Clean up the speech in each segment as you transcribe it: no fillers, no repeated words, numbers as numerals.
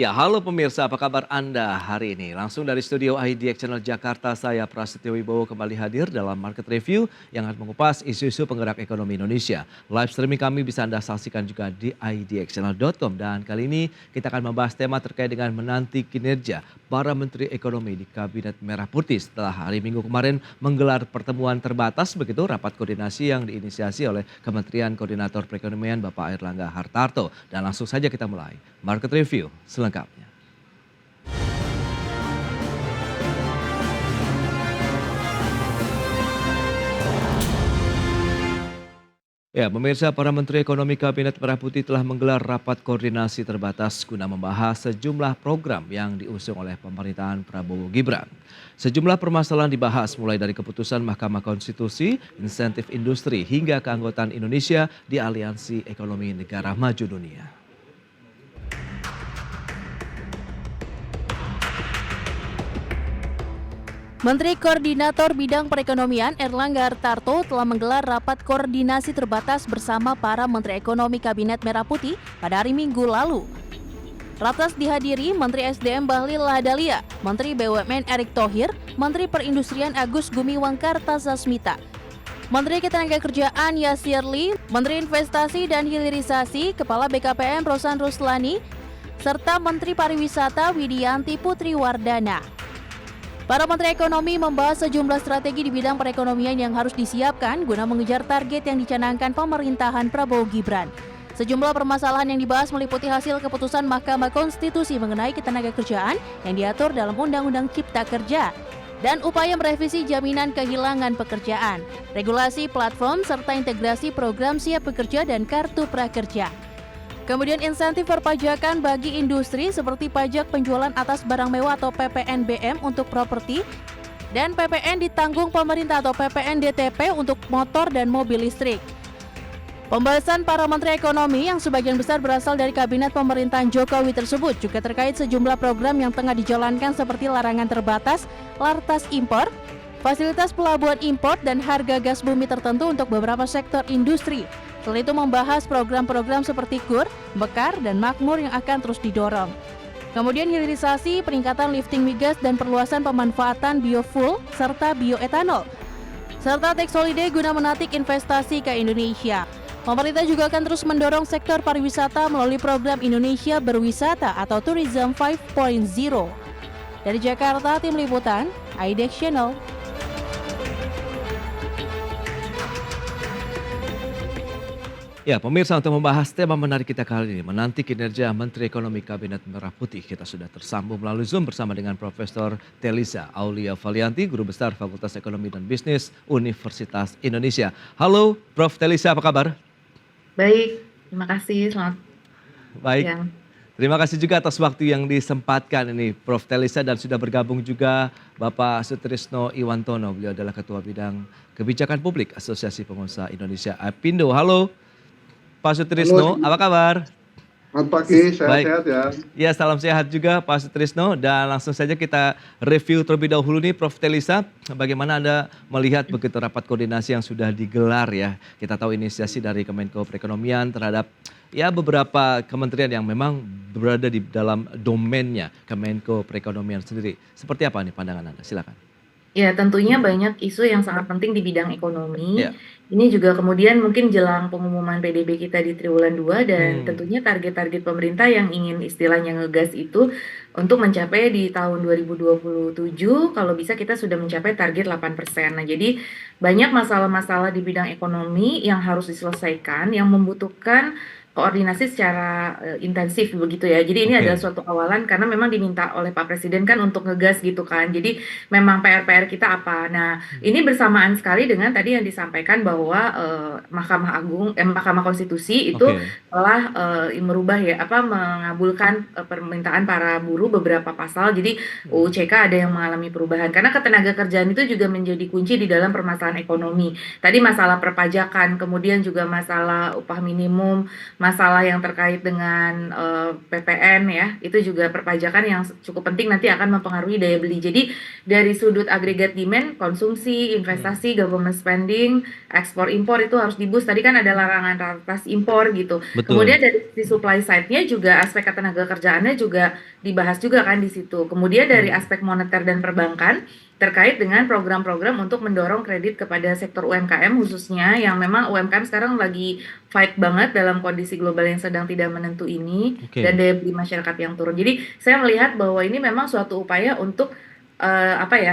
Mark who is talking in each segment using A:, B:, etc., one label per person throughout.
A: Ya, halo pemirsa, apa kabar Anda hari ini? Langsung dari studio IDX Channel Jakarta, saya Prasetyo Wibowo kembali hadir dalam Market Review yang akan mengupas isu-isu penggerak ekonomi Indonesia. Live streaming kami bisa Anda saksikan juga di idxchannel.com. Dan kali ini kita akan membahas tema terkait dengan menanti kinerja para Menteri Ekonomi di Kabinet Merah Putih setelah hari Minggu kemarin menggelar pertemuan terbatas, begitu rapat koordinasi yang diinisiasi oleh Kementerian Koordinator Perekonomian Bapak Airlangga Hartarto. Dan langsung saja kita mulai Market Review selengkapnya. Ya, pemirsa, para Menteri Ekonomi Kabinet Merah Putih telah menggelar rapat koordinasi terbatas guna membahas sejumlah program yang diusung oleh pemerintahan Prabowo Gibran. Sejumlah permasalahan dibahas mulai dari keputusan Mahkamah Konstitusi, insentif industri, hingga keanggotaan Indonesia di Aliansi Ekonomi Negara Maju Dunia.
B: Menteri Koordinator Bidang Perekonomian Airlangga Hartarto telah menggelar rapat koordinasi terbatas bersama para Menteri Ekonomi Kabinet Merah Putih pada hari Minggu lalu. Ratas dihadiri Menteri SDM Bahlil Lahadalia, Menteri BUMN Erick Thohir, Menteri Perindustrian Agus Gumiwang Kartasasmita, Menteri Ketenagakerjaan Yasir Lee, Menteri Investasi dan Hilirisasi Kepala BKPM Rosan Ruslani, serta Menteri Pariwisata Widianti Putri Wardana. Para Menteri Ekonomi membahas sejumlah strategi di bidang perekonomian yang harus disiapkan guna mengejar target yang dicanangkan pemerintahan Prabowo Gibran. Sejumlah permasalahan yang dibahas meliputi hasil keputusan Mahkamah Konstitusi mengenai ketenagakerjaan yang diatur dalam Undang-Undang Cipta Kerja dan upaya merevisi jaminan kehilangan pekerjaan, regulasi platform serta integrasi program Siap Bekerja dan Kartu Prakerja. Kemudian insentif perpajakan bagi industri seperti pajak penjualan atas barang mewah atau PPNBM untuk properti dan PPN ditanggung pemerintah atau PPN DTP untuk motor dan mobil listrik. Pembahasan para Menteri Ekonomi yang sebagian besar berasal dari Kabinet Pemerintahan Jokowi tersebut juga terkait sejumlah program yang tengah dijalankan seperti larangan terbatas, lartas impor, fasilitas pelabuhan impor dan harga gas bumi tertentu untuk beberapa sektor industri. Selain itu membahas program-program seperti KUR, Bekar, dan Makmur yang akan terus didorong. Kemudian hilirisasi, peningkatan lifting migas dan perluasan pemanfaatan biofuel serta bioetanol. Serta tax holiday guna menarik investasi ke Indonesia. Pemerintah juga akan terus mendorong sektor pariwisata melalui program Indonesia Berwisata atau Tourism 5.0. Dari Jakarta, Tim Liputan, IDX Channel.
A: Ya, pemirsa, untuk membahas tema menarik kita kali ini, menanti kinerja Menteri Ekonomi Kabinet Merah Putih, kita sudah tersambung melalui Zoom bersama dengan Profesor Teliza Aulia Valianti, Guru Besar Fakultas Ekonomi dan Bisnis Universitas Indonesia. Halo, Prof. Teliza, apa kabar?
C: Baik, terima kasih. Selamat
A: Baik,
C: siang.
A: terima kasih juga atas waktu yang disempatkan ini, Prof. Teliza, dan sudah bergabung juga Bapak Sutrisno Iwantono, beliau adalah Ketua Bidang Kebijakan Publik Asosiasi Pengusaha Indonesia APindo. Halo, Pak Sutrisno, apa kabar?
D: Selamat pagi,
A: Baik.
D: sehat-sehat ya.
A: Ya, salam sehat juga Pak Sutrisno. Dan langsung saja kita review terlebih dahulu nih Prof. Teliza. Bagaimana Anda melihat begitu rapat koordinasi yang sudah digelar ya. Kita tahu inisiasi dari Kemenko Perekonomian terhadap ya beberapa kementerian yang memang berada di dalam domainnya Kemenko Perekonomian sendiri. Seperti apa nih pandangan Anda? Silakan.
C: Ya, tentunya banyak isu yang sangat penting di bidang ekonomi.
A: Ya.
C: Ini juga kemudian mungkin jelang pengumuman PDB kita di triwulan 2 dan tentunya target-target pemerintah yang ingin istilahnya ngegas itu untuk mencapai di tahun 2027 kalau bisa kita sudah mencapai target 8%. Nah, jadi banyak masalah-masalah di bidang ekonomi yang harus diselesaikan yang membutuhkan koordinasi secara intensif begitu ya. Jadi ini adalah suatu awalan karena memang diminta oleh Pak Presiden kan untuk ngegas gitu kan. Jadi memang PR-PR kita apa. Nah, ini bersamaan sekali dengan tadi yang disampaikan bahwa Mahkamah Konstitusi itu telah merubah ya mengabulkan permintaan para buruh beberapa pasal. Jadi UU CK ada yang mengalami perubahan karena ketenagakerjaan itu juga menjadi kunci di dalam permasalahan ekonomi. Tadi masalah perpajakan, kemudian juga masalah upah minimum, masalah yang terkait dengan PPN ya, itu juga perpajakan yang cukup penting nanti akan mempengaruhi daya beli. Jadi dari sudut agregat demand, konsumsi, investasi, government spending, ekspor impor itu harus di-boost. Tadi kan ada larangan ratas impor gitu.
A: Betul.
C: Kemudian dari sisi supply side-nya juga aspek ketenaga kerjaannya juga dibahas juga kan di situ. Kemudian dari aspek moneter dan perbankan terkait dengan program-program untuk mendorong kredit kepada sektor UMKM khususnya yang memang UMKM sekarang lagi fight banget dalam kondisi global yang sedang tidak menentu ini dan
A: Oke.
C: daya beli masyarakat yang turun. Jadi saya melihat bahwa ini memang suatu upaya untuk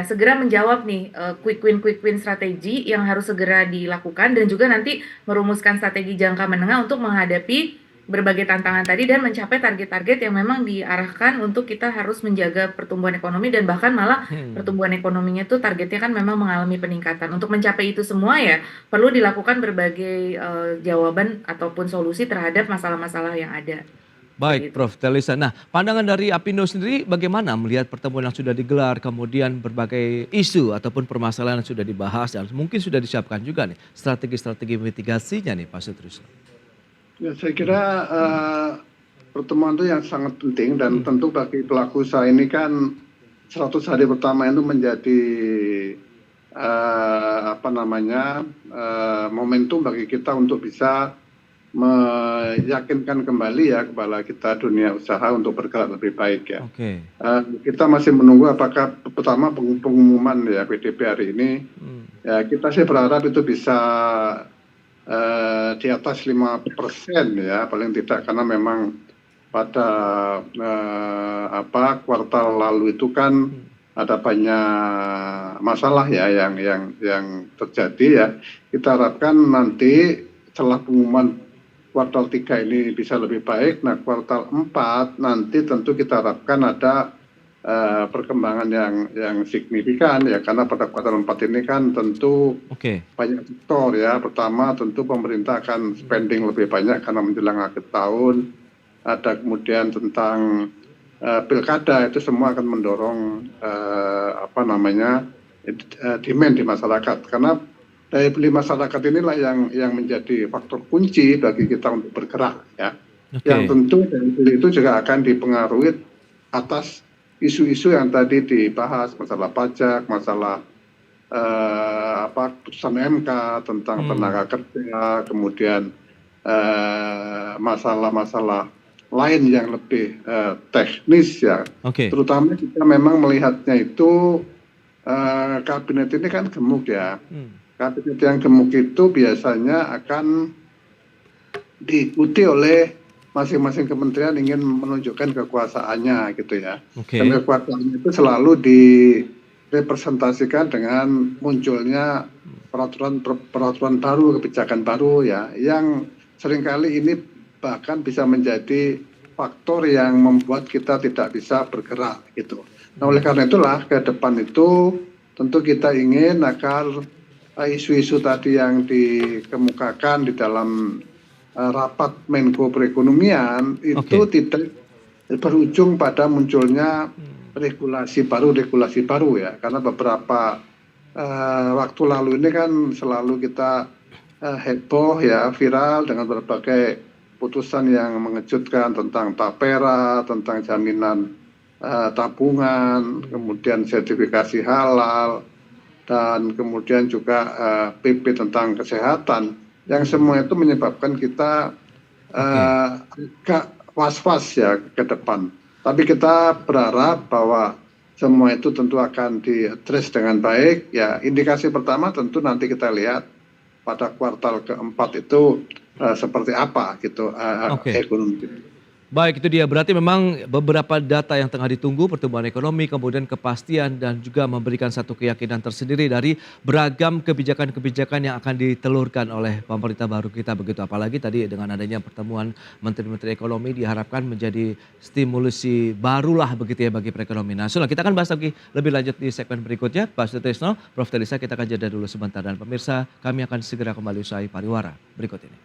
C: segera menjawab nih quick win strategi yang harus segera dilakukan dan juga nanti merumuskan strategi jangka menengah untuk menghadapi berbagai tantangan tadi dan mencapai target-target yang memang diarahkan untuk kita harus menjaga pertumbuhan ekonomi dan bahkan malah pertumbuhan ekonominya itu targetnya kan memang mengalami peningkatan. Untuk mencapai itu semua ya perlu dilakukan berbagai jawaban ataupun solusi terhadap masalah-masalah yang ada.
A: Baik,
C: Seperti itu.
A: Prof. Telisa. Nah, pandangan dari Apindo sendiri bagaimana melihat pertemuan yang sudah digelar, kemudian berbagai isu ataupun permasalahan yang sudah dibahas dan mungkin sudah disiapkan juga nih strategi-strategi mitigasinya nih, Pak Sutrisno.
D: Ya, saya kira pertemuan itu yang sangat penting dan tentu bagi pelaku usaha ini kan 100 hari pertama itu menjadi momentum bagi kita untuk bisa meyakinkan kembali ya kepada kita dunia usaha untuk bergerak lebih baik ya.
A: Oke.
D: Kita masih menunggu apakah pertama pengumuman ya PDB hari ini. Ya kita sih berharap itu bisa di atas 5% ya paling tidak karena memang pada kuartal lalu itu kan ada banyak masalah ya yang terjadi ya. Kita harapkan nanti setelah pengumuman kuartal 3 ini bisa lebih baik. Nah, kuartal 4 nanti tentu kita harapkan ada perkembangan yang signifikan ya karena pada kuartal 4 ini kan tentu banyak faktor ya. Pertama tentu pemerintah akan spending lebih banyak karena menjelang akhir tahun. Ada kemudian tentang pilkada itu semua akan mendorong demand di masyarakat karena daya beli masyarakat inilah yang menjadi faktor kunci bagi kita untuk bergerak ya. Yang tentu daya beli itu juga akan dipengaruhi atas isu-isu yang tadi dibahas, masalah pajak, masalah putusan MK tentang tenaga kerja, kemudian masalah-masalah lain yang lebih teknis ya. Terutama kita memang melihatnya itu kabinet ini kan gemuk ya. Kabinet yang gemuk itu biasanya akan diikuti oleh masing-masing kementerian ingin menunjukkan kekuasaannya gitu ya. Dan kekuasaannya itu selalu direpresentasikan dengan munculnya peraturan baru, kebijakan baru ya, yang seringkali ini bahkan bisa menjadi faktor yang membuat kita tidak bisa bergerak gitu. Nah oleh karena itulah ke depan itu tentu kita ingin agar isu-isu tadi yang dikemukakan di dalam rapat Menko Perekonomian itu tidak berujung pada munculnya regulasi baru ya karena beberapa waktu lalu ini kan selalu kita heboh ya viral dengan berbagai putusan yang mengejutkan tentang tapera, tentang jaminan tabungan, kemudian sertifikasi halal dan kemudian juga PP tentang kesehatan yang semua itu menyebabkan kita agak was-was ya ke depan. Tapi kita berharap bahwa semua itu tentu akan diadres dengan baik. Ya, indikasi pertama tentu nanti kita lihat pada kuartal keempat itu seperti apa gitu ekonomi.
A: Baik, itu dia. Berarti memang beberapa data yang tengah ditunggu, pertumbuhan ekonomi, kemudian kepastian dan juga memberikan satu keyakinan tersendiri dari beragam kebijakan-kebijakan yang akan ditelurkan oleh pemerintah baru kita begitu. Apalagi tadi dengan adanya pertemuan Menteri-Menteri Ekonomi diharapkan menjadi stimulusi barulah begitu ya bagi perekonomian nasional. Kita akan bahas lagi lebih lanjut di segmen berikutnya. Pak Sutrisno, Prof. Telisa, kita akan jeda dulu sebentar dan pemirsa kami akan segera kembali usai pariwara berikut ini.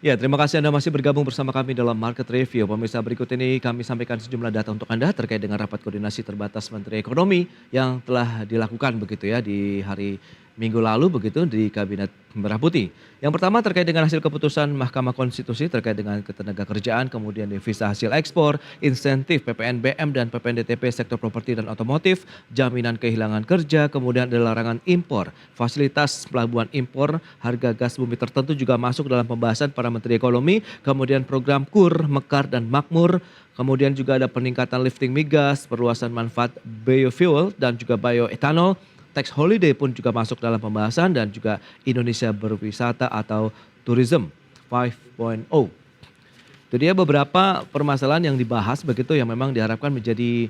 A: Ya, terima kasih Anda masih bergabung bersama kami dalam Market Review. Pemirsa, berikut ini kami sampaikan sejumlah data untuk Anda terkait dengan rapat koordinasi terbatas Menteri Ekonomi yang telah dilakukan begitu ya di hari Minggu lalu begitu di Kabinet Merah Putih. Yang pertama terkait dengan hasil keputusan Mahkamah Konstitusi terkait dengan ketenagakerjaan, kemudian devisa hasil ekspor, insentif PPNBM dan PPNDTP sektor properti dan otomotif, jaminan kehilangan kerja, kemudian ada larangan impor, fasilitas pelabuhan impor, harga gas bumi tertentu juga masuk dalam pembahasan para Menteri Ekonomi, kemudian program KUR, Mekar dan Makmur, kemudian juga ada peningkatan lifting migas, perluasan manfaat biofuel dan juga bioetanol. Tax holiday pun juga masuk dalam pembahasan dan juga Indonesia berwisata atau tourism 5.0. Itu dia beberapa permasalahan yang dibahas begitu yang memang diharapkan menjadi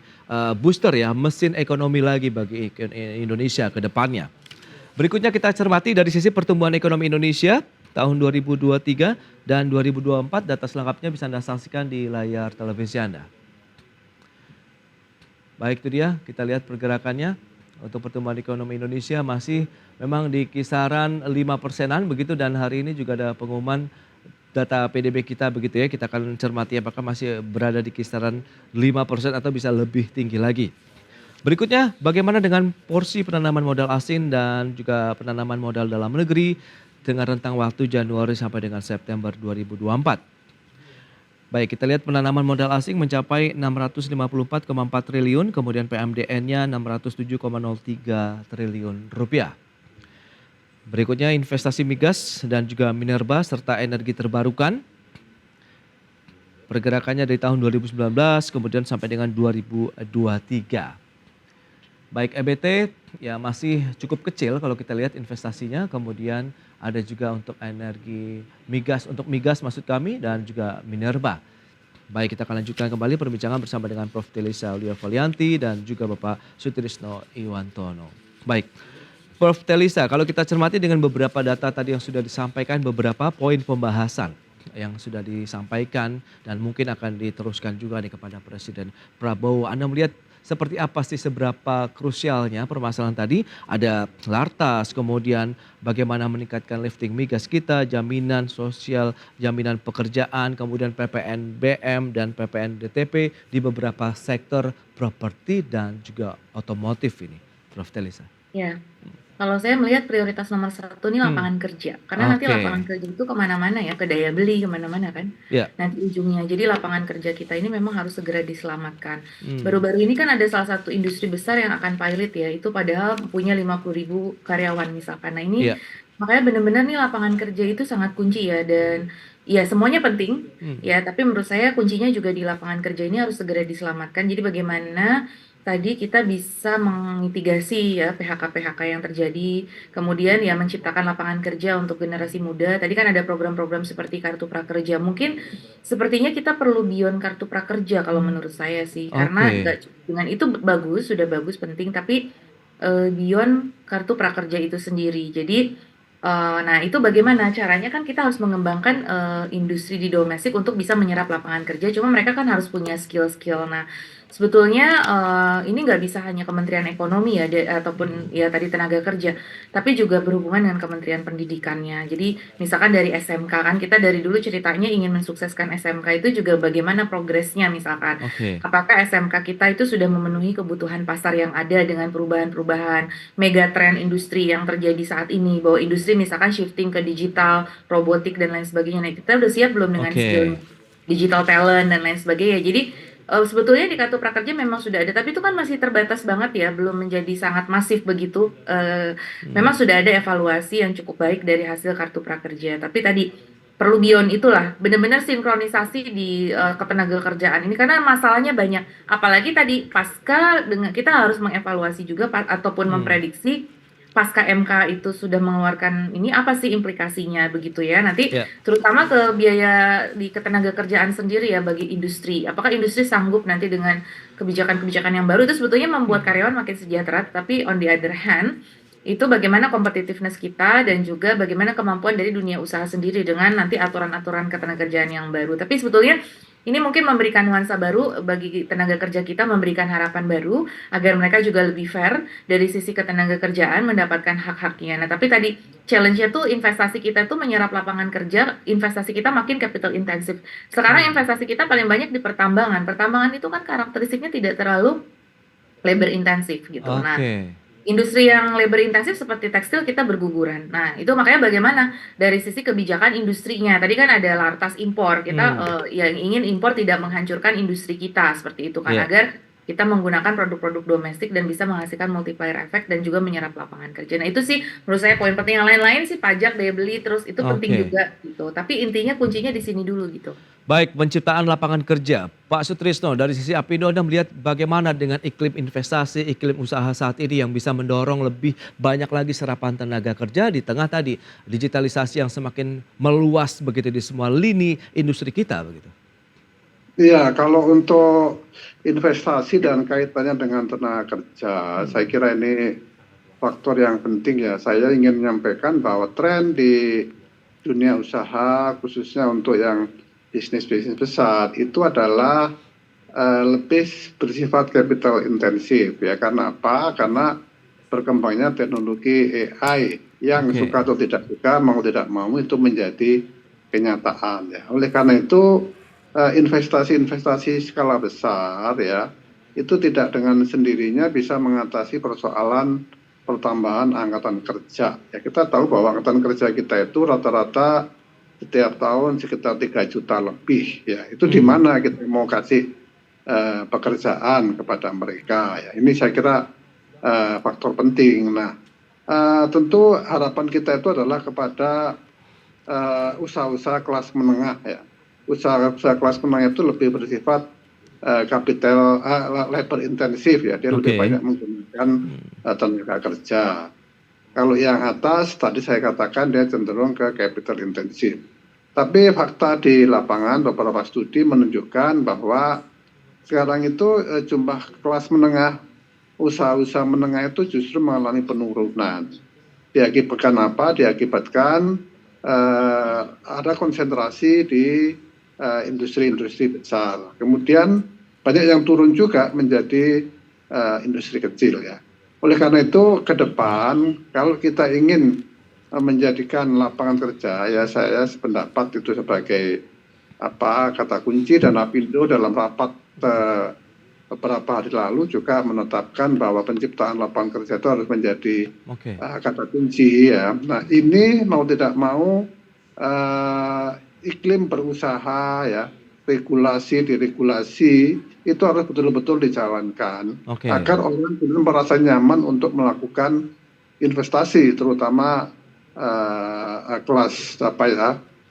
A: booster ya mesin ekonomi lagi bagi Indonesia ke depannya. Berikutnya kita cermati dari sisi pertumbuhan ekonomi Indonesia tahun 2023 dan 2024. Data selengkapnya bisa Anda saksikan di layar televisi Anda. Baik, itu dia kita lihat pergerakannya. Untuk pertumbuhan ekonomi Indonesia masih memang di kisaran 5%-an begitu dan hari ini juga ada pengumuman data PDB kita begitu ya. Kita akan cermati apakah masih berada di kisaran 5% atau bisa lebih tinggi lagi. Berikutnya bagaimana dengan porsi penanaman modal asing dan juga penanaman modal dalam negeri dengan rentang waktu Januari sampai dengan September 2024. Baik, kita lihat penanaman modal asing mencapai 654,4 triliun, kemudian PMDN-nya 607,03 triliun rupiah. Berikutnya investasi migas dan juga minerba serta energi terbarukan. Pergerakannya dari tahun 2019 kemudian sampai dengan 2023. Baik EBT ya masih cukup kecil kalau kita lihat investasinya, kemudian ada juga untuk energi migas, untuk migas maksud kami dan juga minerba. Baik, kita akan lanjutkan kembali perbincangan bersama dengan Prof. Telisa Aulia Valianti dan juga Bapak Sutrisno Iwantono. Baik, Prof. Telisa, kalau kita cermati dengan beberapa data tadi yang sudah disampaikan, beberapa poin pembahasan yang sudah disampaikan dan mungkin akan diteruskan juga nih kepada Presiden Prabowo. Anda melihat seperti apa sih seberapa krusialnya permasalahan tadi? Ada Lartas, kemudian bagaimana meningkatkan lifting migas kita, jaminan sosial, jaminan pekerjaan, kemudian PPNBM dan PPNDTP di beberapa sektor properti dan juga otomotif ini, Prof. Telisa.
C: Ya, kalau saya melihat prioritas nomor satu ini lapangan kerja. Karena nanti
A: Oke.
C: lapangan kerja itu kemana-mana ya, ke daya beli kemana-mana kan.
A: Ya.
C: Nanti ujungnya. Jadi lapangan kerja kita ini memang harus segera diselamatkan.
A: Hmm.
C: Baru-baru ini kan ada salah satu industri besar yang akan pilot ya. Itu padahal punya 50.000 karyawan misalkan. Nah ini
A: Ya.
C: makanya benar-benar nih lapangan kerja itu sangat kunci ya. Dan ya semuanya penting ya. Tapi menurut saya kuncinya juga di lapangan kerja ini harus segera diselamatkan. Jadi bagaimana tadi kita bisa memitigasi ya PHK-PHK yang terjadi, kemudian ya menciptakan lapangan kerja untuk generasi muda. Tadi kan ada program-program seperti Kartu Prakerja. Mungkin sepertinya kita perlu beyond Kartu Prakerja kalau menurut saya sih. Karena
A: Oke.
C: dengan itu bagus, sudah bagus, penting, tapi beyond Kartu Prakerja itu sendiri. Jadi nah itu bagaimana caranya kan kita harus mengembangkan industri di domestik untuk bisa menyerap lapangan kerja. Cuma mereka kan harus punya skill-skill. Nah sebetulnya ini nggak bisa hanya Kementerian Ekonomi ya ataupun ya tadi tenaga kerja, tapi juga berhubungan dengan Kementerian Pendidikannya. Jadi misalkan dari SMK kan kita dari dulu ceritanya ingin mensukseskan SMK itu juga bagaimana progresnya misalkan.
A: Oke.
C: Apakah SMK kita itu sudah memenuhi kebutuhan pasar yang ada dengan perubahan-perubahan megatrend industri yang terjadi saat ini, bahwa industri misalkan shifting ke digital, robotik dan lain sebagainya. Nah kita udah siap belum dengan skill digital talent dan lain sebagainya. Jadi sebetulnya di Kartu Prakerja memang sudah ada, tapi itu kan masih terbatas banget ya, belum menjadi sangat masif begitu. Memang sudah ada evaluasi yang cukup baik dari hasil Kartu Prakerja, tapi tadi perlu beyond itulah, benar-benar sinkronisasi di ketenagakerjaan ini karena masalahnya banyak. Apalagi tadi pasca dengan kita harus mengevaluasi juga ataupun memprediksi pasca MK itu sudah mengeluarkan ini apa sih implikasinya begitu ya nanti terutama ke biaya di ketenagakerjaan sendiri ya bagi industri. Apakah industri sanggup nanti dengan kebijakan-kebijakan yang baru itu sebetulnya membuat karyawan makin sejahtera, tapi on the other hand itu bagaimana competitiveness kita dan juga bagaimana kemampuan dari dunia usaha sendiri dengan nanti aturan-aturan ketenagakerjaan yang baru. Tapi sebetulnya Ini mungkin memberikan nuansa baru bagi tenaga kerja kita, memberikan harapan baru agar mereka juga lebih fair dari sisi ketenaga kerjaan mendapatkan hak-haknya. Nah, tapi tadi challenge-nya tuh investasi kita tuh menyerap lapangan kerja, investasi kita makin capital intensif. Sekarang investasi kita paling banyak di pertambangan. Pertambangan itu kan karakteristiknya tidak terlalu labor intensif gitu. Nah,
A: Oke.
C: industri yang labor intensif seperti tekstil kita berguguran. Nah, itu makanya bagaimana dari sisi kebijakan industrinya. Tadi kan ada lartas impor. Kita yang ingin impor tidak menghancurkan industri kita seperti itu kan,
A: Iya.
C: agar kita menggunakan produk-produk domestik dan bisa menghasilkan multiplier effect dan juga menyerap lapangan kerja. Nah, itu sih menurut saya poin penting. Yang lain-lain sih pajak, daya beli, terus itu penting
A: Oke.
C: juga gitu. Tapi intinya kuncinya di sini dulu gitu.
A: Baik, penciptaan lapangan kerja. Pak Sutrisno, dari sisi Apindo Anda melihat bagaimana dengan iklim investasi, iklim usaha saat ini yang bisa mendorong lebih banyak lagi serapan tenaga kerja di tengah tadi digitalisasi yang semakin meluas begitu di semua lini industri kita begitu.
D: Iya, kalau untuk investasi dan kaitannya dengan tenaga kerja, saya kira ini faktor yang penting ya. Saya ingin menyampaikan bahwa tren di dunia usaha, khususnya untuk yang bisnis-bisnis besar, itu adalah lebih bersifat capital intensif ya. Karena apa? Karena berkembangnya teknologi AI yang
A: Oke.
D: suka atau tidak suka, mau tidak mau itu menjadi kenyataan ya. Oleh karena itu investasi-investasi skala besar ya itu tidak dengan sendirinya bisa mengatasi persoalan pertambahan angkatan kerja. Ya, kita tahu bahwa angkatan kerja kita itu rata-rata setiap tahun sekitar 3 juta lebih ya. Itu di mana kita mau kasih pekerjaan kepada mereka ya. Ini saya kira faktor penting. Nah, tentu harapan kita itu adalah kepada usaha-usaha kelas menengah ya. Usaha-usaha kelas menengah itu lebih bersifat kapital labor intensif ya. Dia lebih
A: Oke.
D: banyak menggunakan tenaga kerja. Kalau yang atas tadi saya katakan dia cenderung ke capital intensif. Tapi fakta di lapangan beberapa studi menunjukkan bahwa sekarang itu jumlah kelas menengah, usaha-usaha menengah itu justru mengalami penurunan. Diakibatkan apa? Diakibatkan ada konsentrasi di industri-industri besar. Kemudian banyak yang turun juga menjadi industri kecil ya. Oleh karena itu ke depan kalau kita ingin menjadikan lapangan kerja ya saya sependapat itu sebagai kata kunci, dan Apindo dalam rapat beberapa hari lalu juga menetapkan bahwa penciptaan lapangan kerja itu harus menjadi
A: Oke.
D: kata kunci ya. Nah, ini mau tidak mau iklim berusaha ya, diregulasi itu harus betul-betul dijalankan
A: Oke.
D: agar orang benar merasa nyaman untuk melakukan investasi, terutama kelas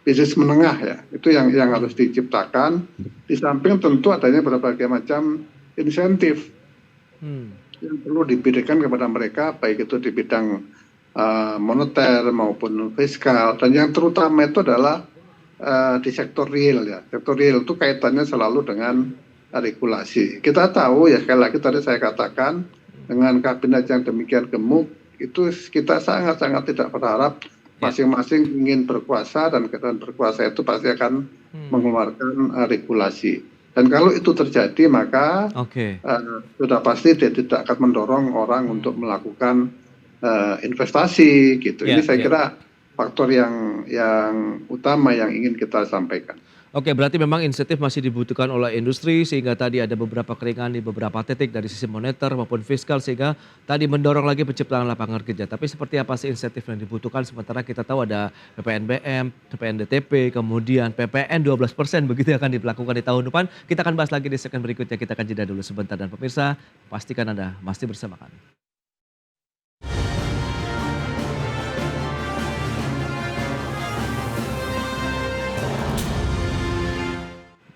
D: bisnis menengah ya. Itu yang harus diciptakan. Di samping tentu adanya berbagai macam insentif yang perlu diberikan kepada mereka, baik itu di bidang moneter maupun fiskal, dan yang terutama itu adalah di sektor real ya. Sektor real itu kaitannya selalu dengan regulasi. Kita tahu ya, sekali lagi tadi saya katakan dengan kabinet yang demikian gemuk itu kita sangat-sangat tidak berharap masing-masing ingin berkuasa, dan berkuasa itu pasti akan mengeluarkan regulasi. Dan kalau itu terjadi maka sudah pasti dia tidak akan mendorong orang untuk melakukan investasi gitu. Ini saya kira faktor yang utama yang ingin kita sampaikan.
A: Oke, berarti memang insentif masih dibutuhkan oleh industri sehingga tadi ada beberapa keringan di beberapa titik dari sisi moneter maupun fiskal sehingga tadi mendorong lagi penciptaan lapangan kerja. Tapi seperti apa sih insentif yang dibutuhkan sementara kita tahu ada PPNBM, PPNDTP, kemudian PPN 12% begitu akan dilakukan di tahun depan. Kita akan bahas lagi di segmen berikutnya. Kita akan jeda dulu sebentar dan pemirsa pastikan Anda masih bersama kami.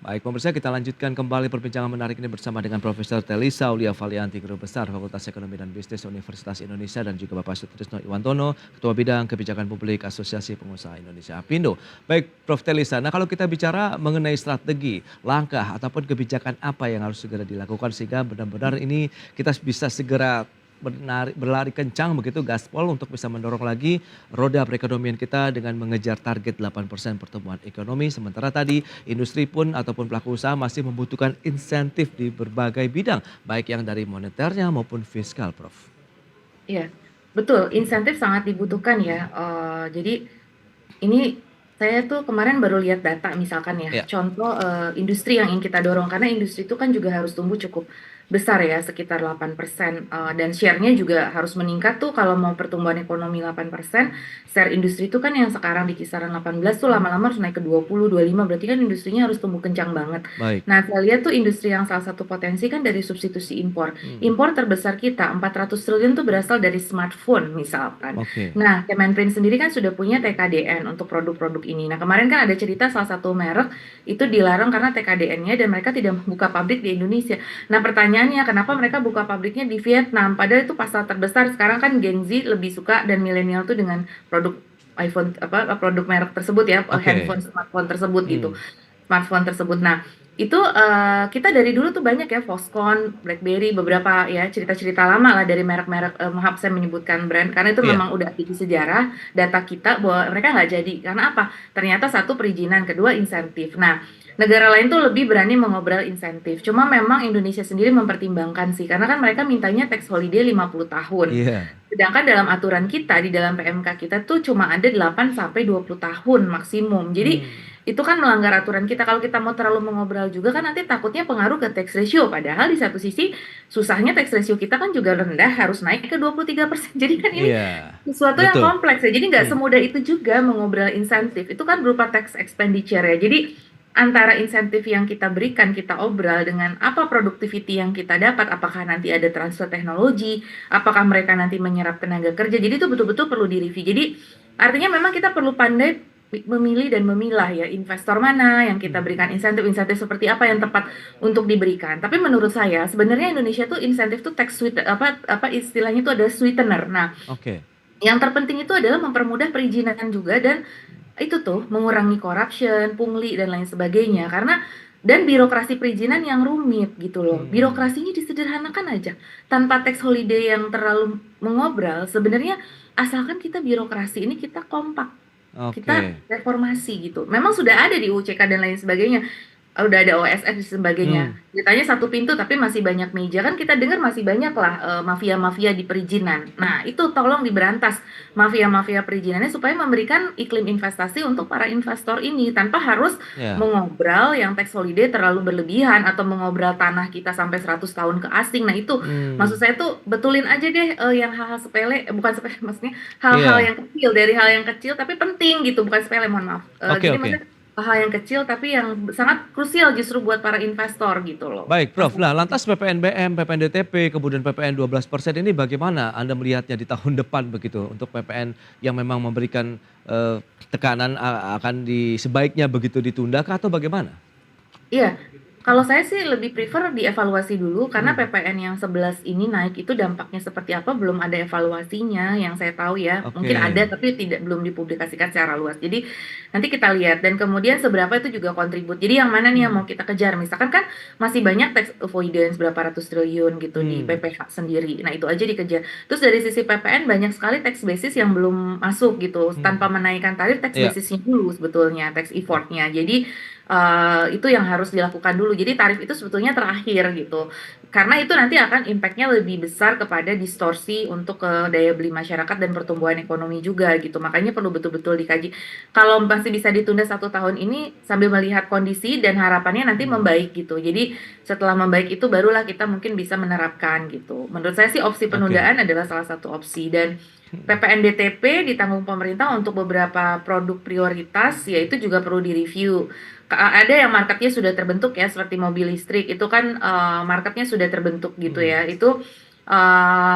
A: Baik pemirsa, kita lanjutkan kembali perbincangan menarik ini bersama dengan Profesor Telisa Aulia Valianti, Guru Besar Fakultas Ekonomi dan Bisnis Universitas Indonesia, dan juga Bapak Sutrisno Iwantono, Ketua Bidang Kebijakan Publik Asosiasi Pengusaha Indonesia Apindo. Baik Prof. Telisa, nah kalau kita bicara mengenai strategi, langkah ataupun kebijakan apa yang harus segera dilakukan sehingga benar-benar ini kita bisa segera berlari kencang begitu gaspol untuk bisa mendorong lagi roda perekonomian kita dengan mengejar target 8% pertumbuhan ekonomi. Sementara tadi industri pun ataupun pelaku usaha masih membutuhkan insentif di berbagai bidang, baik yang dari moneternya maupun fiskal, Prof.
C: Iya, betul. Insentif sangat dibutuhkan ya. Jadi ini saya tuh kemarin baru lihat data misalkan ya,
A: Ya,
C: contoh industri yang ingin kita dorong karena industri itu kan juga harus tumbuh cukup besar ya, sekitar 8%, dan share-nya juga harus meningkat tuh kalau mau pertumbuhan ekonomi 8%, share industri itu kan yang sekarang di kisaran 18 tuh lama-lama harus naik ke 20, 25, berarti kan industrinya harus tumbuh kencang banget.
A: baik.
C: Nah, saya lihat tuh industri yang salah satu potensi kan dari substitusi impor. Impor terbesar kita 400 triliun tuh berasal dari smartphone misalkan.
A: Oke.
C: Nah, Kemenperin sendiri kan sudah punya TKDN untuk produk-produk ini. Nah, kemarin kan ada cerita salah satu merek itu dilarang karena TKDN-nya dan mereka tidak membuka pabrik di Indonesia. Nah, pertanyaannya kenapa mereka buka pabriknya di Vietnam? Padahal itu pasar terbesar. Sekarang kan Gen Z lebih suka dan milenial tuh dengan produk iPhone produk merek tersebut ya,
A: Oke.
C: handphone, smartphone tersebut gitu.
A: Hmm.
C: Smartphone tersebut. Nah, itu kita dari dulu tuh banyak ya Foxconn, BlackBerry, beberapa ya cerita-cerita lama lah dari merek-merek, maaf saya menyebutkan brand karena itu
A: Iya.
C: memang udah di sejarah data kita bahwa mereka nggak jadi. Karena apa? Ternyata satu perizinan, kedua insentif. Nah, negara lain tuh lebih berani mengobrol insentif. Cuma memang Indonesia sendiri mempertimbangkan sih, karena kan mereka mintanya tax holiday 50 tahun.
A: Iya.
C: Sedangkan dalam aturan kita, di dalam PMK kita tuh cuma ada 8 sampai 20 tahun maksimum. Jadi itu kan melanggar aturan kita. Kalau kita mau terlalu mengobrol juga kan nanti takutnya pengaruh ke tax ratio. Padahal di satu sisi susahnya tax ratio kita kan juga rendah, harus naik ke 23%. Jadi kan ini
A: Iya.
C: sesuatu yang
A: Betul.
C: kompleks ya. Jadi nggak semudah itu juga mengobrol insentif. Itu kan berupa tax expenditure ya. Jadi antara insentif yang kita berikan, kita obral dengan apa productivity yang kita dapat, apakah nanti ada transfer teknologi, apakah mereka nanti menyerap tenaga kerja. Jadi itu betul-betul perlu direview. Jadi artinya memang kita perlu pandai memilih dan memilah ya investor mana yang kita berikan insentif seperti apa yang tepat untuk diberikan. Tapi menurut saya sebenarnya Indonesia tuh insentif tuh tax sweet apa istilahnya itu ada sweetener. Nah,
A: Oke.
C: yang terpenting itu adalah mempermudah perizinan juga dan itu tuh mengurangi corruption, pungli dan lain sebagainya karena dan birokrasi perizinan yang rumit gitu loh. Birokrasinya disederhanakan aja tanpa tax holiday yang terlalu mengobrol. Sebenarnya asalkan kita birokrasi ini kita kompak, kita
A: Oke.
C: reformasi gitu. Memang sudah ada di UCK dan lain sebagainya. Udah ada OSS dan sebagainya. Ditanya satu pintu tapi masih banyak meja kan kita dengar masih banyak lah mafia-mafia di perizinan. Nah itu tolong diberantas mafia-mafia perizinannya supaya memberikan iklim investasi untuk para investor ini tanpa harus
A: Ya.
C: mengobrol yang tax holiday terlalu berlebihan atau mengobrol tanah kita sampai 100 tahun ke asing. Nah itu maksud saya tuh betulin aja deh yang hal-hal sepele, bukan sepele maksudnya hal-hal
A: Iya.
C: yang kecil dari hal yang kecil tapi penting gitu, bukan sepele mohon maaf.
A: Oke,
C: Jadi
A: oke.
C: maksudnya hal yang kecil tapi yang sangat krusial justru buat para investor gitu loh.
A: Baik, Prof. Nah, lantas PPNBM, PPNDTP, kemudian PPN 12% ini bagaimana Anda melihatnya di tahun depan begitu untuk PPN yang memang memberikan tekanan akan sebaiknya begitu ditunda kah atau bagaimana?
C: Iya, kalau saya sih lebih prefer dievaluasi dulu karena PPN yang 11 ini naik itu dampaknya seperti apa belum ada evaluasinya yang saya tahu ya. Mungkin
A: Oke.
C: ada tapi belum dipublikasikan secara luas. Jadi nanti kita lihat dan kemudian seberapa itu juga kontribut. Jadi yang mana nih yang mau kita kejar? Misalkan kan masih banyak tax avoidance berapa ratus triliun gitu di PPH sendiri. Nah, itu aja dikejar. Terus dari sisi PPN banyak sekali tax basis yang belum masuk gitu tanpa menaikkan tarif tax
A: Iya.
C: basisnya dulu sebetulnya, tax effortnya. Jadi itu yang harus dilakukan dulu. Jadi tarif itu sebetulnya terakhir gitu. Karena itu nanti akan impact-nya lebih besar kepada distorsi untuk daya beli masyarakat dan pertumbuhan ekonomi juga gitu. Makanya perlu betul-betul dikaji. Kalau masih bisa ditunda 1 tahun ini sambil melihat kondisi dan harapannya nanti membaik gitu. Jadi setelah membaik itu barulah kita mungkin bisa menerapkan gitu. Menurut saya sih opsi penundaan adalah salah satu opsi dan PPNDTP ditanggung pemerintah untuk beberapa produk prioritas yaitu juga perlu direview. Ada yang marketnya sudah terbentuk ya seperti mobil listrik itu kan marketnya sudah terbentuk gitu ya. Itu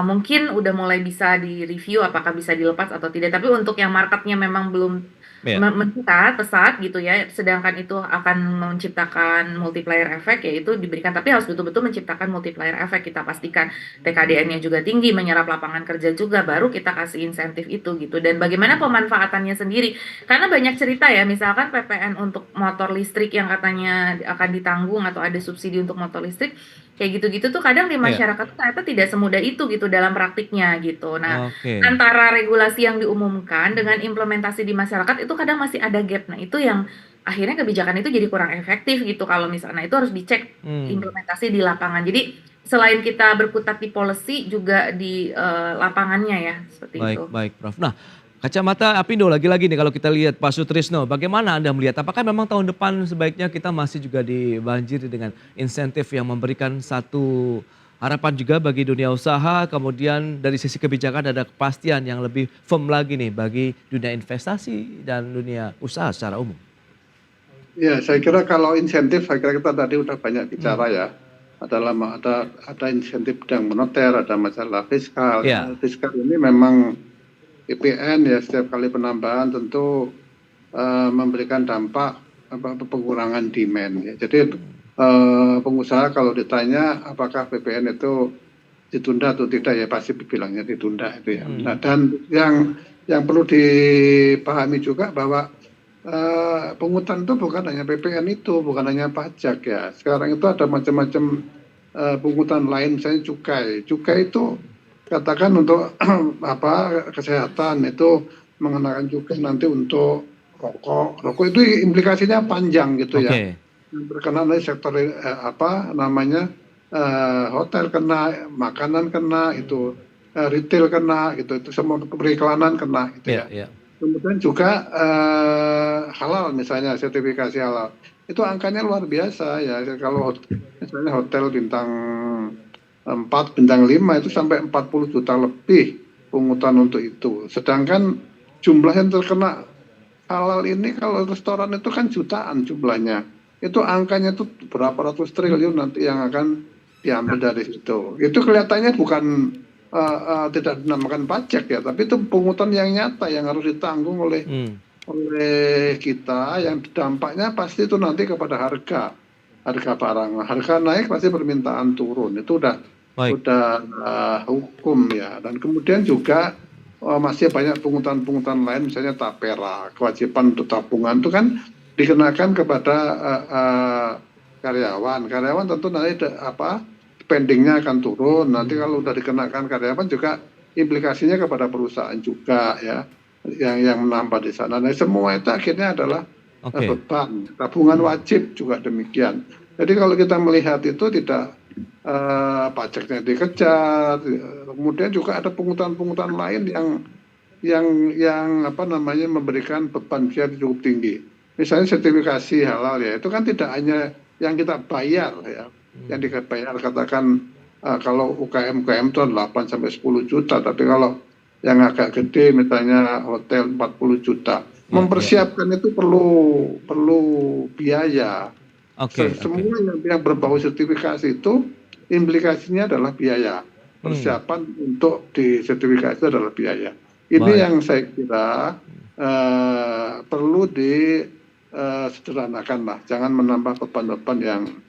C: mungkin udah mulai bisa direview apakah bisa dilepas atau tidak. Tapi untuk yang marketnya memang belum
A: Iya.
C: meningkat pesat gitu ya, sedangkan itu akan menciptakan multiplier effect yaitu diberikan, tapi harus betul-betul menciptakan multiplier effect. Kita pastikan TKDN-nya juga tinggi, menyerap lapangan kerja juga, baru kita kasih insentif itu gitu. Dan bagaimana pemanfaatannya sendiri, karena banyak cerita ya, misalkan PPN untuk motor listrik yang katanya akan ditanggung atau ada subsidi untuk motor listrik kayak gitu-gitu tuh kadang di
A: Iya.
C: masyarakat tuh ternyata tidak semudah itu gitu dalam praktiknya gitu. Nah,
A: Oke.
C: antara regulasi yang diumumkan dengan implementasi di masyarakat itu kadang masih ada gap. Nah, itu yang akhirnya kebijakan itu jadi kurang efektif gitu kalau misalnya itu harus dicek
A: Hmm.
C: implementasi di lapangan. Jadi selain kita berkutat di policy juga di lapangannya ya, seperti
A: Baik,
C: itu.
A: baik, Prof. Nah, kacamata Apindo lagi-lagi nih kalau kita lihat Pak Sutrisno, bagaimana Anda melihat? Apakah memang tahun depan sebaiknya kita masih juga dibanjiri dengan insentif yang memberikan satu harapan juga bagi dunia usaha, kemudian dari sisi kebijakan ada kepastian yang lebih firm lagi nih bagi dunia investasi dan dunia usaha secara umum?
D: Ya, saya kira kalau insentif, saya kira kita tadi udah banyak
A: Hmm.
D: bicara ya. Ada insentif bidang moneter, ada masalah fiskal.
A: Ya,
D: Fiskal ini memang IPN ya, setiap kali penambahan tentu memberikan dampak pengurangan demand ya. Jadi pengusaha kalau ditanya apakah PPN itu ditunda atau tidak ya pasti bilangnya ditunda itu ya. Nah,
A: hmm.
D: dan yang perlu dipahami juga bahwa pungutan itu bukan hanya PPN itu, bukan hanya pajak ya. Sekarang itu ada macam-macam pungutan lain, misalnya cukai. Cukai itu katakan untuk apa kesehatan itu mengenakan cukai nanti untuk rokok. Rokok itu implikasinya panjang gitu ya.
A: Oke.
D: Yang berkenaan dari sektor apa namanya hotel kena, makanan kena, itu retail kena, gitu. Itu semua periklanan kena gitu
A: Ya,
D: ya.
A: ya.
D: Kemudian juga halal misalnya sertifikasi halal. Itu angkanya luar biasa ya. Kalau misalnya hotel bintang 4, bintang 5 itu sampai 40 juta lebih pungutan untuk itu. Sedangkan jumlah yang terkena halal ini kalau restoran itu kan jutaan jumlahnya. Itu angkanya itu berapa ratus triliun nanti yang akan diambil dari situ. Itu kelihatannya bukan tidak dinamakan pajak ya, tapi itu pungutan yang nyata yang harus ditanggung oleh
A: Hmm.
D: kita, yang dampaknya pasti itu nanti kepada harga barang. Harga naik pasti permintaan turun. Itu udah
A: Baik.
D: hukum ya. Dan kemudian juga masih banyak pungutan-pungutan lain, misalnya tapera, kewajiban untuk tabungan itu kan dikenakan kepada karyawan. Karyawan tentu nanti spendingnya akan turun. Nanti kalau udah dikenakan karyawan juga implikasinya kepada perusahaan juga ya, yang menambah di sana. Nah, semua itu akhirnya adalah
A: Oke.
D: beban. Tabungan wajib juga demikian. Jadi kalau kita melihat itu tidak pajaknya dikejar, kemudian juga ada pungutan-pungutan lain yang apa namanya memberikan beban biaya cukup tinggi. Misalnya sertifikasi halal ya, itu kan tidak hanya yang kita bayar ya, yang kita bayar katakan kalau UKM itu 8 sampai 10 juta, tapi kalau yang agak gede misalnya hotel 40 juta.
A: Ya, ya.
D: Mempersiapkan itu perlu biaya.
A: Oke, oke.
D: Semua yang berbau sertifikasi itu implikasinya adalah biaya.
A: Hmm.
D: Persiapan untuk disertifikasi adalah biaya. Ini
A: Baik.
D: yang saya kira perlu disederhanakan lah. Jangan menambah beban-beban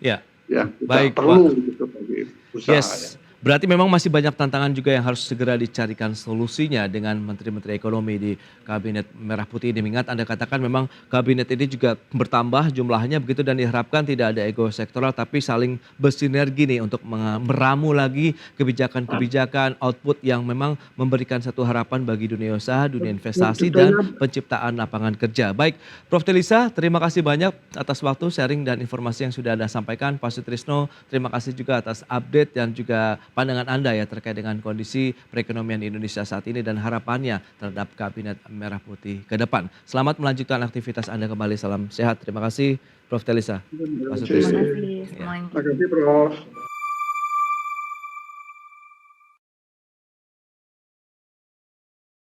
A: Ya.
D: yang tidak
A: Baik,
D: perlu
A: Pak.
D: gitu bagi usaha ya.
A: Yes, berarti memang masih banyak tantangan juga yang harus segera dicarikan solusinya dengan Menteri-Menteri Ekonomi di Kabinet Merah Putih ini. Mengingat Anda katakan memang kabinet ini juga bertambah jumlahnya begitu dan diharapkan tidak ada ego sektoral tapi saling bersinergi nih untuk meramu lagi kebijakan-kebijakan output yang memang memberikan satu harapan bagi dunia usaha, dunia investasi dan
D: Sebetulnya
A: penciptaan lapangan kerja. Baik, Prof. Telisa, terima kasih banyak atas waktu sharing dan informasi yang sudah Anda sampaikan. Pak Sutrisno, terima kasih juga atas update dan juga pandangan Anda ya terkait dengan kondisi perekonomian Indonesia saat ini dan harapannya terhadap Kabinet Merah Putih ke depan. Selamat melanjutkan aktivitas Anda kembali. Salam sehat. Terima kasih Prof. Telisa. Pak
C: Terima
A: Sutrisno.
C: kasih
A: Ya.
C: semuanya.
D: terima kasih Prof.